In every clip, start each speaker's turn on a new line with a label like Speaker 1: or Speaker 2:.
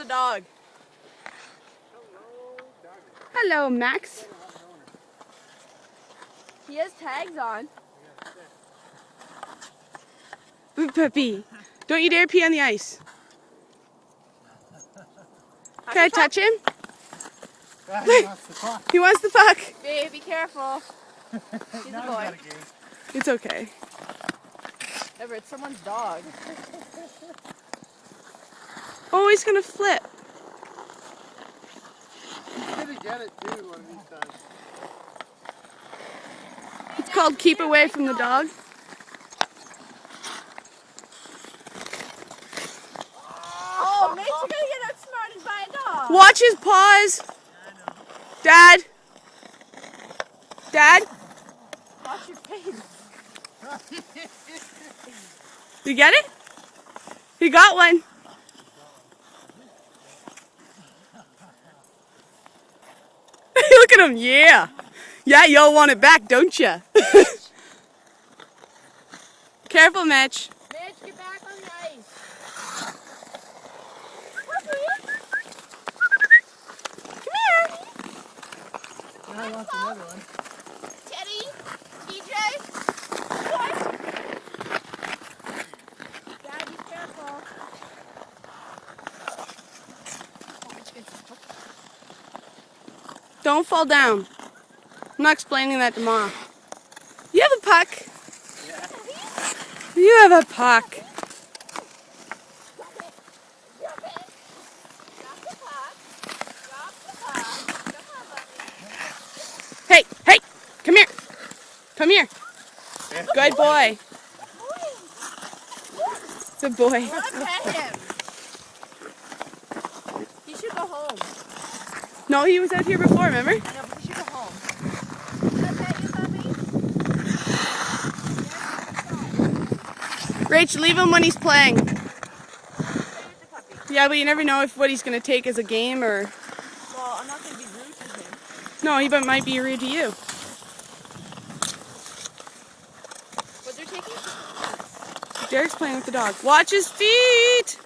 Speaker 1: dog.
Speaker 2: Hello, Max.
Speaker 1: He has tags on.
Speaker 2: Ooh, puppy. Don't you dare pee on the ice. Can I touch him?
Speaker 3: He wants the puck.
Speaker 2: He wants the puck.
Speaker 1: Babe, be careful. He's a boy.
Speaker 2: It's okay.
Speaker 1: Never, it's someone's dog.
Speaker 2: Oh, he's gonna flip.
Speaker 3: He's gonna get it too one of these times.
Speaker 2: It's called keep away from the dog.
Speaker 1: Oh, Mitch, you're gonna get outsmarted by a dog.
Speaker 2: Watch his paws. Dad. Dad.
Speaker 1: Watch your face.
Speaker 2: You get it? He got one. Look at him, yeah. Yeah, y'all want it back, don't ya? Careful, Mitch.
Speaker 1: Mitch, get back on the ice.
Speaker 3: Now he wants another one.
Speaker 1: Teddy, TJ, Dad, be careful.
Speaker 2: Don't fall down. I'm not explaining that to Mom. You have a puck.
Speaker 3: Yeah.
Speaker 2: You have a puck.
Speaker 1: Drop it. Drop the puck. Drop the puck. Come on, buddy.
Speaker 2: Hey, hey, come here. Come here. Good boy. Good boy.
Speaker 1: Let pet him. He should go home.
Speaker 2: No, he was out here before, remember?
Speaker 1: I know, but he should go home. Can I pet you, puppy?
Speaker 2: Rach, leave him when he's playing.
Speaker 1: Play with the puppy.
Speaker 2: Yeah, but you never know if what he's going to take as a game or...
Speaker 1: Well, I'm not going to be rude to him.
Speaker 2: No, he might be rude to you.
Speaker 1: But they're taking...
Speaker 2: Derek's playing with the dog. Watch his feet!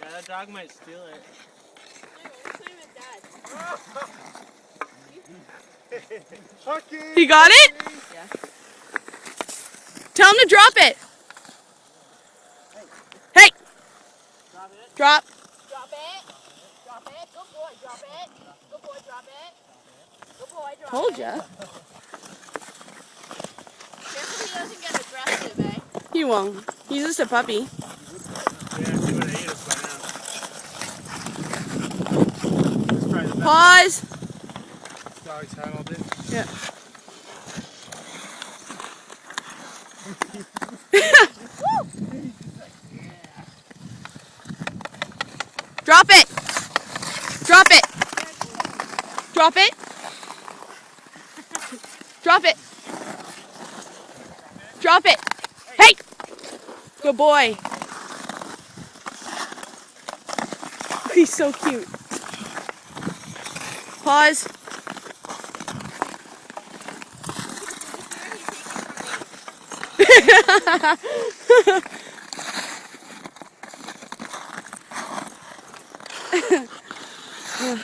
Speaker 3: Yeah, that dog might steal it. Okay.
Speaker 2: He got it?
Speaker 1: Yeah.
Speaker 2: Tell him to drop it. Hey! Drop.
Speaker 1: Drop it. Drop it. Good boy, drop it. Good boy, drop it. Good boy, drop
Speaker 2: Told
Speaker 1: it.
Speaker 2: ya.
Speaker 1: Careful he doesn't get aggressive, eh?
Speaker 2: He won't. He's just a puppy.
Speaker 3: Yeah, he would have ate us by now. Let's try the best.
Speaker 2: Pause.
Speaker 3: Dog's handled it.
Speaker 2: Yeah. Drop it. Drop it. Drop it. Drop it. Drop it. Hey. Good boy. He's so cute. Pause. Ugh.